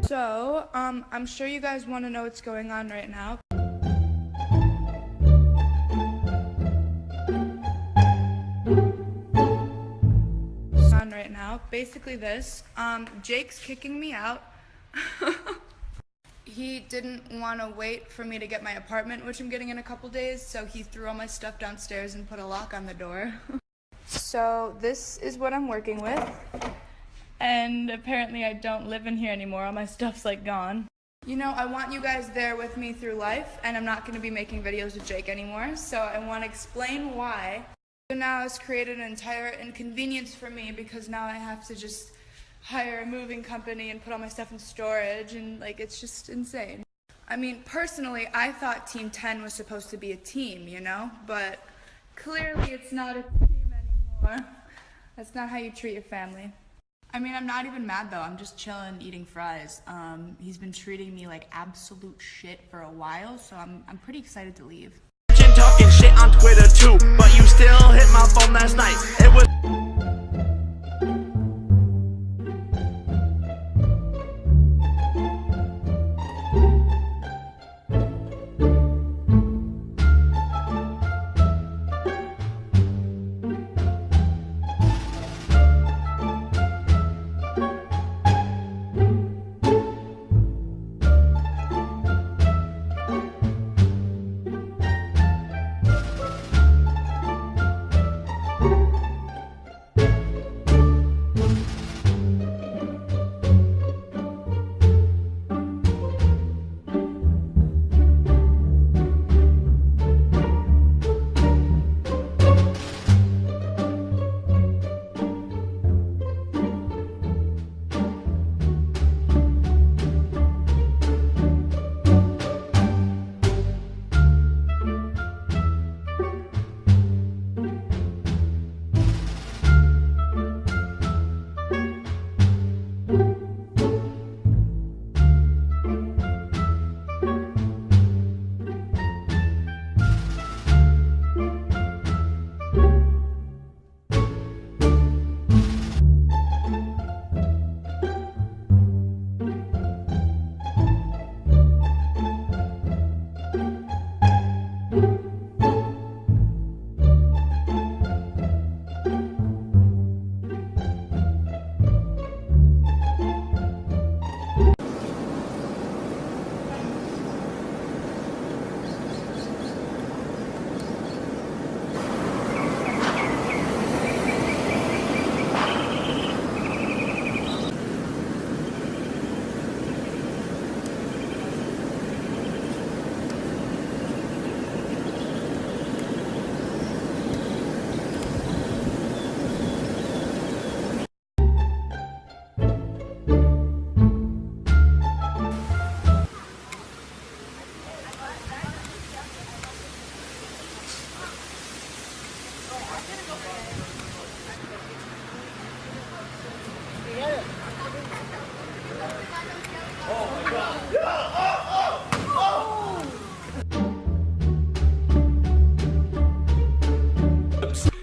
So, I'm sure you guys want to know what's going on right now. Basically this, Jake's kicking me out. He didn't want to wait for me to get my apartment, which I'm getting in a couple days, so he threw all my stuff downstairs and put a lock on the door. So this is what I'm working with. And apparently I don't live in here anymore. All my stuff's like gone. You know, I want you guys there with me through life, and I'm not going to be making videos with Jake anymore, so I want to explain why. So now it's created an entire inconvenience for me because now I have to just hire a moving company and put all my stuff in storage, and like, it's just insane. I mean, personally, I thought Team 10 was supposed to be a team, you know, but clearly it's not a team anymore. That's not how you treat your family. I mean, I'm not even mad though, I'm just chilling, eating fries. He's been treating me like absolute shit for a while, so I'm pretty excited to leave. Talking shit on Twitter too, but you still hit my phone last night. It was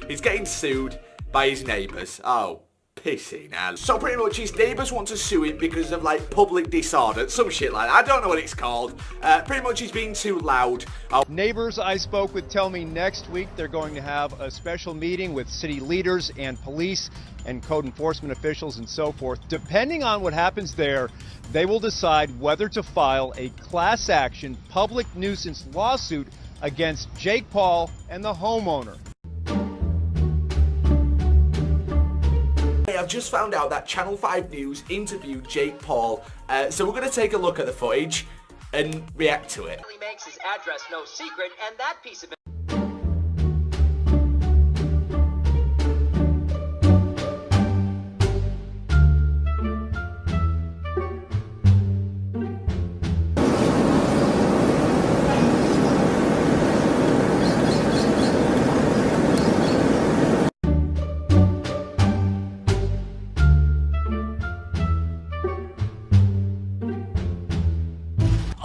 He's getting sued by his neighbours. Oh, pissing hell. So pretty much his neighbours want to sue him because of like public disorder, some shit like that. I don't know what it's called. Pretty much he's being too loud. Neighbors I spoke with tell me next week they're going to have a special meeting with city leaders and police and code enforcement officials and so forth. Depending on what happens there, they will decide whether to file a class action public nuisance lawsuit against Jake Paul and the homeowner. I've just found out that Channel 5 News interviewed Jake Paul, so we're going to take a look at the footage and react to it. He makes his address no secret, and that piece of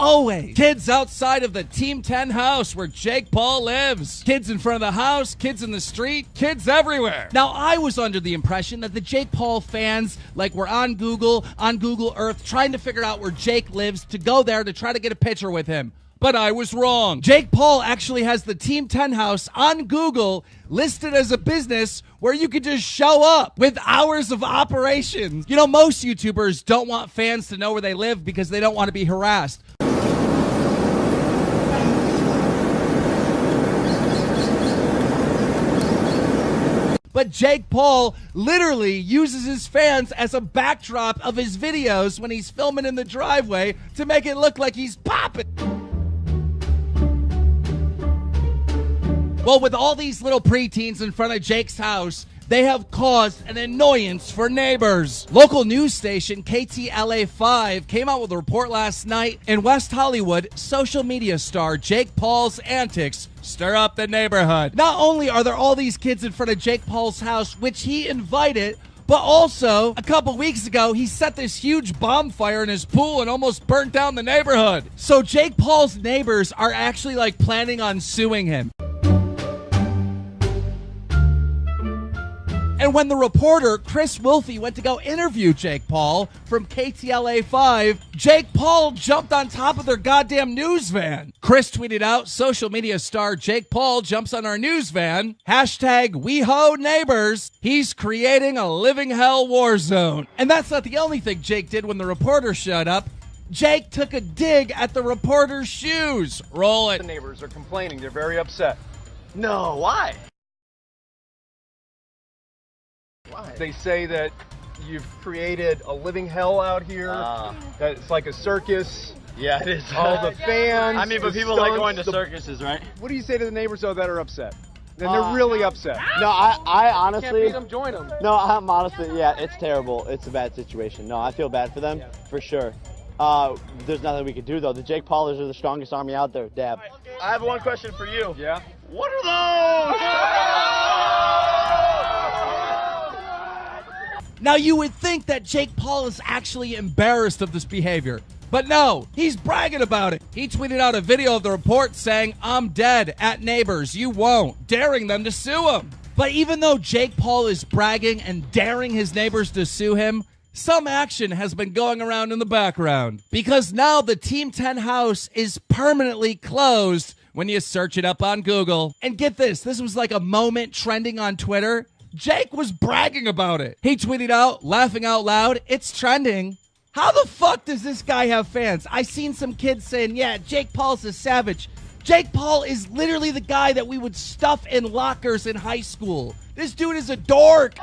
always kids outside of the Team 10 house where Jake Paul lives. Kids in front of the house, kids in the street, kids everywhere. Now, I was under the impression that the Jake Paul fans were on Google Earth, trying to figure out where Jake lives to go there to try to get a picture with him. But I was wrong. Jake Paul actually has the Team 10 house on Google listed as a business where you could just show up with hours of operations. You know, most YouTubers don't want fans to know where they live because they don't want to be harassed. But Jake Paul literally uses his fans as a backdrop of his videos when he's filming in the driveway to make it look like he's popping. Well, with all these little preteens in front of Jake's house, they have caused an annoyance for neighbors. Local news station KTLA5 came out with a report last night. In West Hollywood, social media star Jake Paul's antics stir up the neighborhood. Not only are there all these kids in front of Jake Paul's house, which he invited, but also, a couple weeks ago, he set this huge bonfire in his pool and almost burnt down the neighborhood. So Jake Paul's neighbors are actually planning on suing him. And when the reporter, Chris Wolfe, went to go interview Jake Paul from KTLA5, Jake Paul jumped on top of their goddamn news van. Chris tweeted out, social media star Jake Paul jumps on our news van. #WeHoNeighbors. He's creating a living hell war zone. And that's not the only thing Jake did when the reporter showed up. Jake took a dig at the reporter's shoes. Roll it. The neighbors are complaining. They're very upset. No, why? Why? They say that you've created a living hell out here. That it's like a circus. Yeah, it is. All the fans. I mean, but the people like stunts, going to circuses, right? What do you say to the neighbors, though, that are upset? And they're really upset. No, I honestly... Can't beat them, join them. No, I'm honestly, yeah, it's terrible. It's a bad situation. No, I feel bad for them, for sure. There's nothing we can do, though. The Jake Paulers are the strongest army out there, Dab. I have one question for you. Yeah? What are those? Now, you would think that Jake Paul is actually embarrassed of this behavior. But no, he's bragging about it. He tweeted out a video of the report saying, "I'm dead at neighbors, you won't," daring them to sue him. But even though Jake Paul is bragging and daring his neighbors to sue him, some action has been going around in the background. Because now the Team 10 house is permanently closed when you search it up on Google. And get this was like a moment trending on Twitter. Jake was bragging about it. He tweeted out, laughing out loud, "It's trending." How the fuck does this guy have fans? I seen some kids saying, yeah, Jake Paul's a savage. Jake Paul is literally the guy that we would stuff in lockers in high school. This dude is a dork.